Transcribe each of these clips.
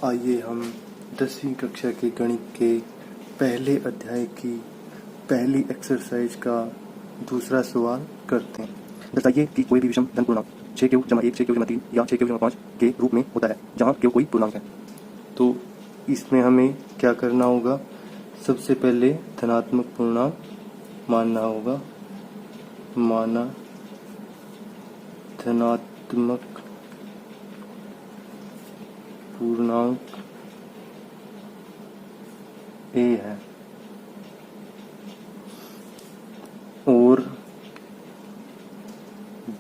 आइए हम 10वीं कक्षा के गणित के पहले अध्याय की पहली एक्सरसाइज का दूसरा सवाल करते हैं। बताइए कि कोई भी विषम धन पूर्णांक 6 जमा 1 6 जमा 3 या 6 जमा 5 के रूप में होता है जहाँ क्यू कोई पूर्णांक है। तो इसमें हमें क्या करना होगा? सबसे पहले धनात्मक पूर्णांक मानना होगा। माना धनात्मक पूर्णांक a है और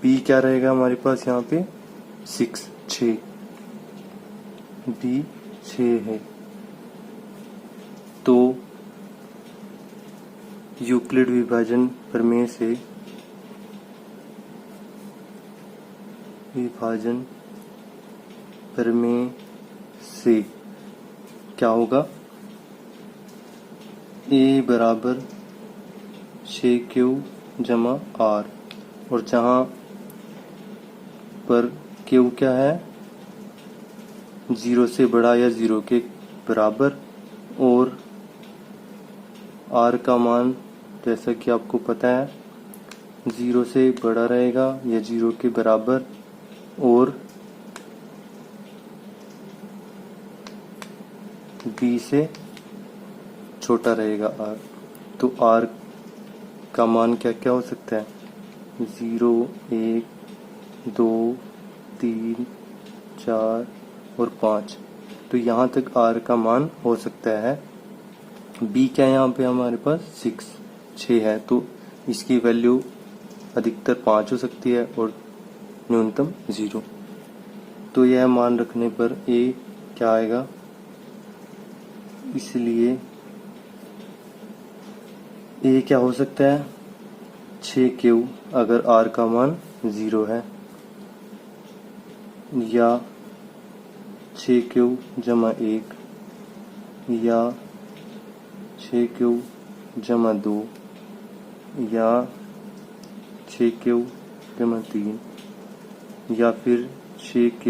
b क्या रहेगा हमारे पास यहाँ पे 6 b 6 है। तो यूक्लिड विभाजन प्रमेय से क्या होगा? a बराबर 6q जमा r और जहाँ पर q क्या है 0 से बड़ा या 0 के बराबर और r का मान जैसा कि आपको पता है 0 से बड़ा रहेगा या 0 के बराबर और b से छोटा रहेगा r। तो r का मान क्या क्या हो सकता है? 0 1 2 3 4 और 5। तो यहाँ तक r का मान हो सकता है। b क्या है यहाँ पे हमारे पास 6 है तो इसकी वैल्यू अधिकतर 5 हो सकती है और न्यूनतम 0। तो यह मान रखने पर a क्या आएगा? इसलिए a क्या हो सकता है 6q अगर r का मान 0 है या 6q जमा 1 या 6q जमा 2 या 6q जमा 3 या फिर 6q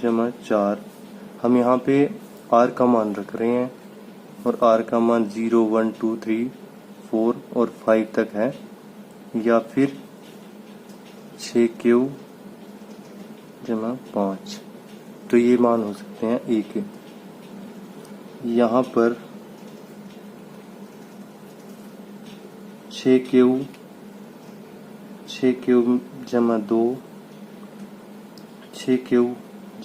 जमा 4। हम यहाँ पे r का मान रख रहे हैं और r का मान 0 1 2 3 4 और 5 तक है या फिर 6q जमा 5। तो ये मान हो सकते हैं a के। यहाँ पर 6q जमा 2 6q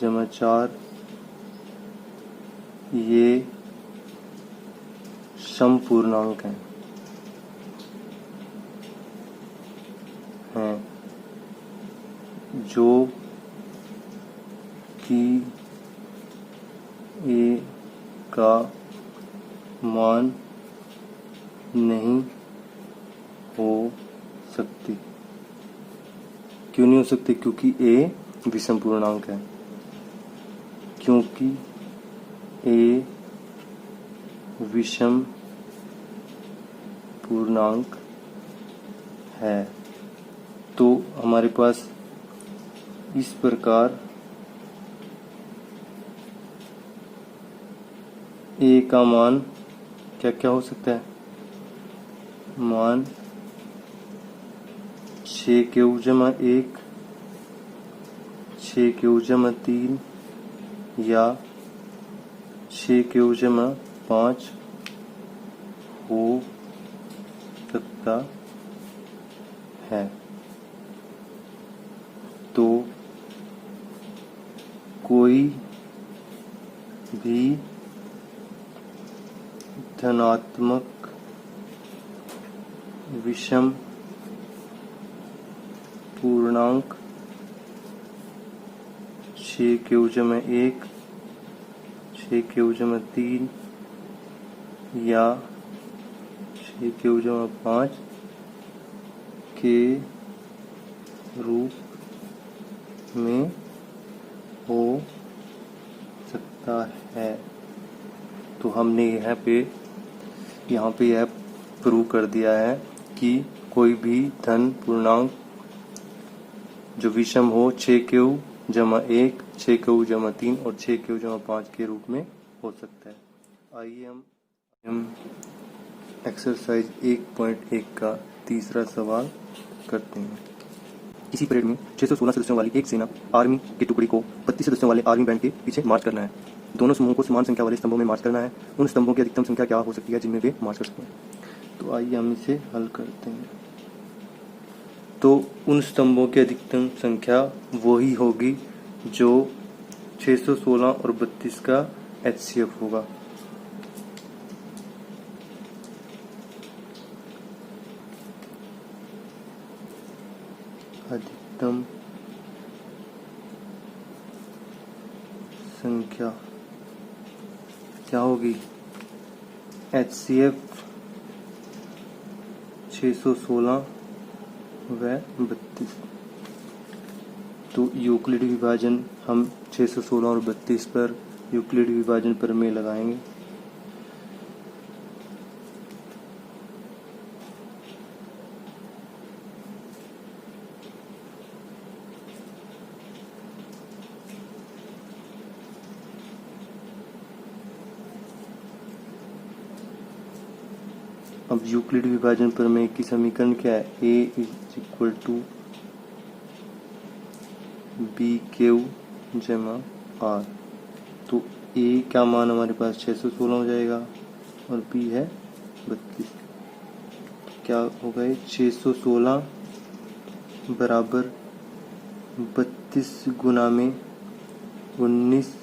जमा 4 ये समपूर्णांक हैं जो कि a का मान नहीं हो सकती। क्यों नहीं हो सकती? क्योंकि a विषम पूर्णांक है। क्योंकि a विषम पूर्णांक है तो हमारे पास इस प्रकार a का मान क्या क्या हो सकता है? मान 6q जमा 1 6q जमा 3 या 6q जमा 5 हो सकता है। तो कोई भी धनात्मक विषम पूर्णांक 6q जमा 1 6q जमा 3 या 6q जमा 5 के रूप में हो सकता है। तो हमने यहाँ पे यह प्रूव कर दिया है कि कोई भी धन पूर्णांक जो विषम हो 6q जमा 1, 6 जमा 3 और 6 जमा 5 के रूप में हो सकता है। आइए हम एक्सरसाइज 1.1 का तीसरा सवाल करते हैं। इसी परेड में 616 सदस्यों वाली एक सेना आर्मी की टुकड़ी को 32 सदस्यों वाले आर्मी बैंड के पीछे मार्च करना है। दोनों समूहों को समान संख्या वाले स्तंभों में मार्च करना है। उन स्तंभों की अधिकतम संख्या क्या हो सकती है जिनमें वे मार्च कर सकते हैं। तो आइए हम इसे हल करते हैं। तो उन स्तंभों की अधिकतम संख्या वही होगी जो 616 और 32 का HCF होगा। अधिकतम संख्या क्या होगी? HCF 616 व 32। तो यूक्लिड विभाजन हम 616 और 32 पर यूक्लिड विभाजन प्रमेय लगाएंगे। अब यूक्लिड विभाजन प्रमेय की समीकरण क्या है? A = BQ जमा R। तो A का मान हमारे पास 616 हो जाएगा और B है 32। क्या होगा ये? 616 बराबर 32 गुना में 19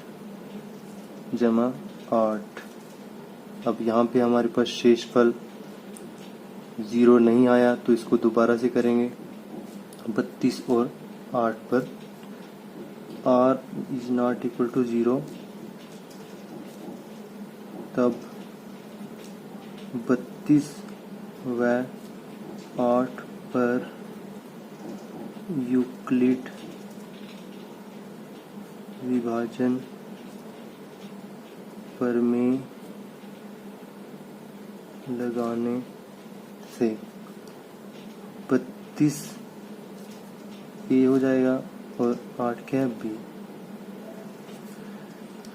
जमा 8। अब यहाँ पे हमारे पास शेषफल 0 नहीं आया तो इसको दोबारा से करेंगे। 32 और 8 पर R ≠ 0, तब 32 व 8 पर यूक्लिड विभाजन प्रमेय लगाने से 32 A हो जाएगा और 8 क्या है? B।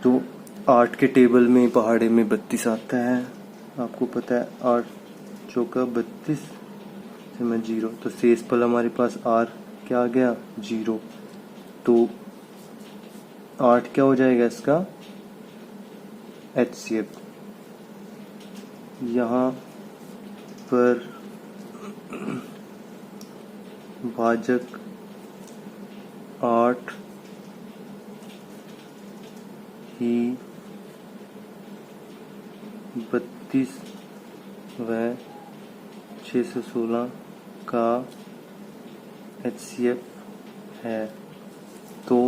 तो 8 के टेबल में पहाड़े में 32 आता है, आपको पता है। 8 चौका 32 से मैं 0, तो शेषफल हमारे पास R क्या आ गया? 0। तो 8 क्या हो जाएगा इसका? HCF। यहाँ पर भाजक 8 ही 32 व 616 का HCF है। तो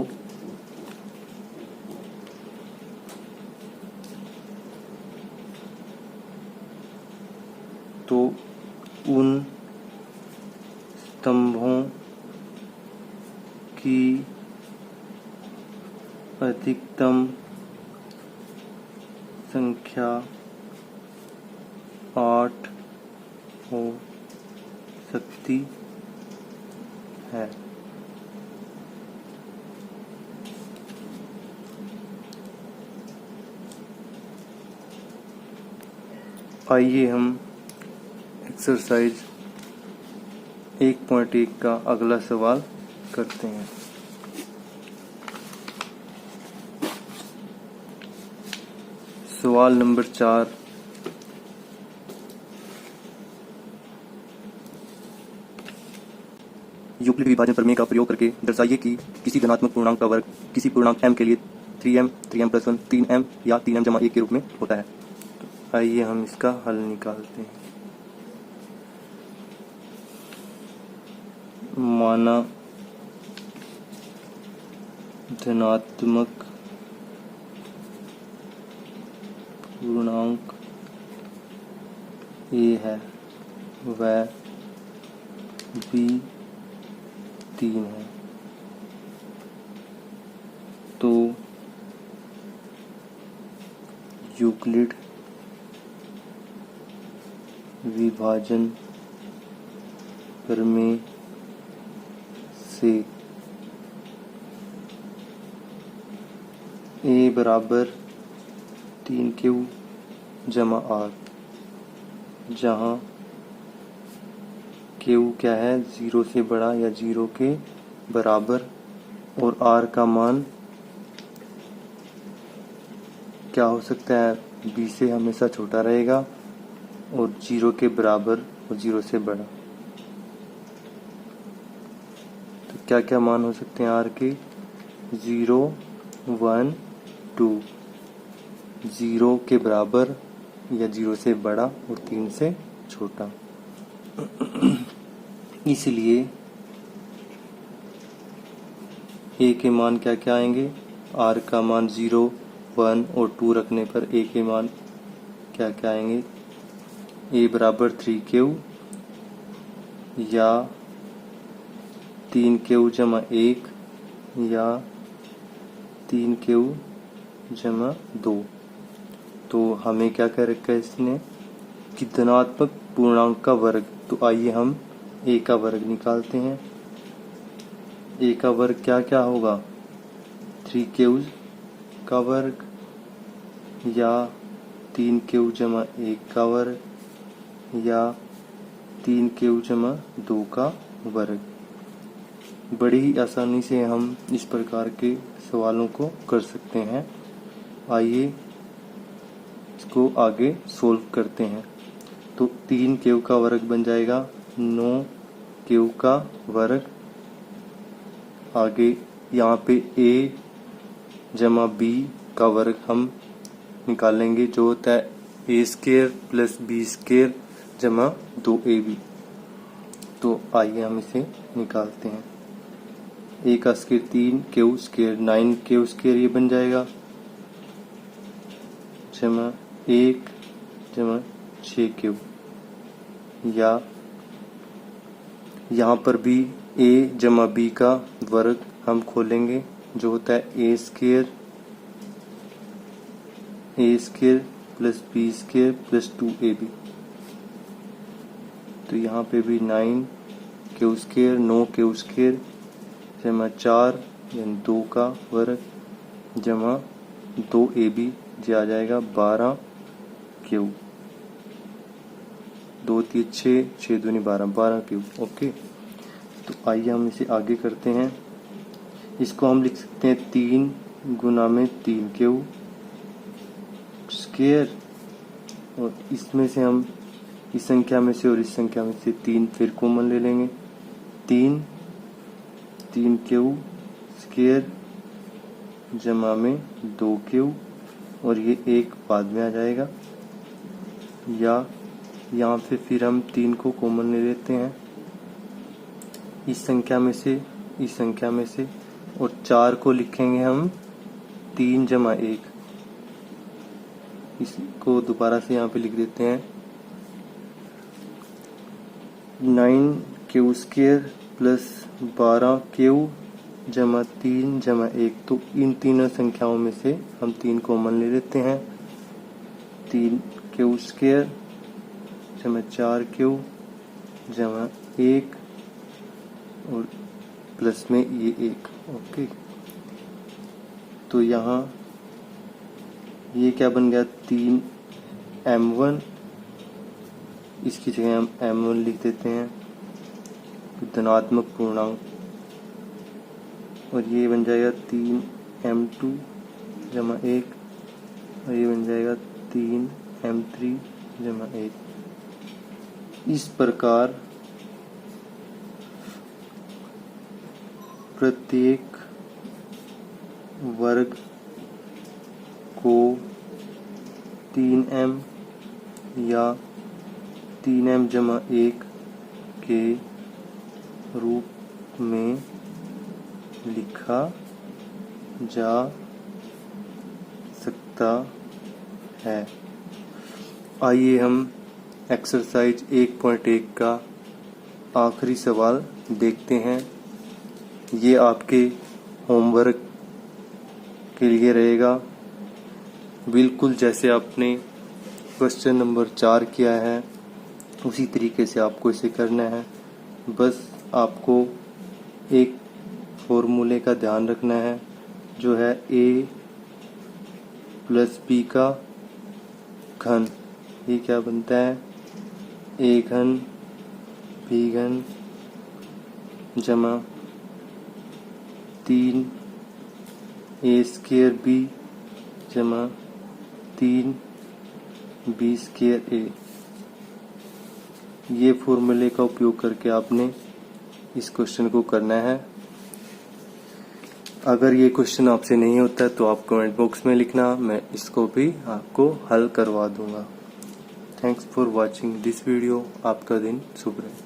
उन स्तंभों की अधिकतम संख्या 8 हो सकती है। आइए हम एक्सरसाइज 1.1 का अगला सवाल करते हैं। सवाल नंबर 4। यूक्लिड विभाजन प्रमेय का प्रयोग करके दर्शाइए कि किसी धनात्मक पूर्णांक का वर्ग किसी पूर्णांक m के लिए 3m, 3m+1, 3m या 3m जमा 1 के रूप में होता है। तो आइए हम इसका हल निकालते हैं। माना धनात्मक पूर्णांक A है व B 3 है, तो यूक्लिड विभाजन प्रमेय से ए बराबर 3Q जमा R, जहाँ Q क्या है 0 से बड़ा या 0 के बराबर और R का मान क्या हो सकता है, B से हमेशा छोटा रहेगा और 0 के बराबर और 0 से बड़ा। तो क्या क्या मान हो सकते हैं R के, 0, 1, 2, 0 के बराबर या 0 से बड़ा और 3 से छोटा। इसलिए A के मान क्या क्या आएंगे, R का मान 0, 1 और 2 रखने पर A के मान क्या क्या आएंगे, A बराबर 3Q या 3Q जमा 1 या 3Q जमा 2। तो हमें क्या कर रखा है इसने कि धनात्मक पूर्णांक का वर्ग। तो आइए हम A का वर्ग निकालते हैं। A का वर्ग क्या क्या होगा, 3Q का वर्ग या 3Q जमा 1 का वर्ग या 3Q जमा 2 का वर्ग। बड़ी ही आसानी से हम इस प्रकार के सवालों को कर सकते हैं। आइए इसको आगे सोल्व करते हैं। तो 3Q का वर्ग बन जाएगा 9Q का वर्ग। आगे यहाँ पे A जमा B का वर्ग हम निकालेंगे, जो होता है A² प्लस B² जमा 2AB। तो आइए हम इसे निकालते हैं। A का स्क्वायर 3Q², 9Q² ये बन जाएगा जमा 1 जमा 6Q, या यहाँ पर भी A जमा B का वर्ग हम खोलेंगे, जो होता है A² plus B² plus 2AB। तो यहाँ पे भी 9Q², 9Q² जमा 4 यानी 2 का वर्ग जमा 2AB, जो आ जाएगा 12Q। 2 3 6, 6 दूनी 12, 12Q। ओके, तो आइए हम इसे आगे करते हैं। इसको हम लिख सकते हैं 3 गुना में 3Q स्क्वायर, और इसमें से हम इस संख्या में से और इस संख्या में से 3 फिर कॉमन ले लेंगे। 3Q स्क्वायर जमा में 2Q, और ये 1 बाद में आ जाएगा। या यहाँ पे फिर हम 3 को कॉमन ले लेते हैं, इस संख्या में से इस संख्या में से, और 4 को लिखेंगे हम 3 जमा 1। इसको दोबारा से यहाँ पे लिख देते हैं 9Q स्क्वायर प्लस 12Q जमा 3 जमा 1। तो इन तीनों संख्याओं में से हम 3 कॉमन ले लेते हैं। 3Q स्क्वायर जमा 4Q जमा 1 और प्लस में ये 1। ओके, तो यहाँ ये क्या बन गया, 3M1। इसकी जगह हम M1 लिख देते हैं, धनात्मक पूर्णांक। और ये बन जाएगा 3M2 जमा 1, और ये बन जाएगा 3M3 जमा 1। इस प्रकार प्रत्येक वर्ग को 3M या 3M जमा 1 के रूप में लिखा जा सकता है। आइए हम एक्सरसाइज 1.1 का आखिरी सवाल देखते हैं। ये आपके होमवर्क के लिए रहेगा, बिल्कुल जैसे आपने क्वेश्चन नंबर 4 किया है उसी तरीके से आपको इसे करना है। बस आपको एक फॉर्मूले का ध्यान रखना है, जो है A प्लस बी का घन, ये क्या बनता है, ए घन बी घन जमा 3 ए स्क्वायर बी जमा 3 बी स्क्वायर ए। ये फॉर्मूले का उपयोग करके आपने इस क्वेश्चन को करना है। अगर ये क्वेश्चन आपसे नहीं होता है तो आप कमेंट बॉक्स में लिखना, मैं इसको भी आपको हल करवा दूंगा। Thanks for watching this video. आपका दिन शुभ रहे।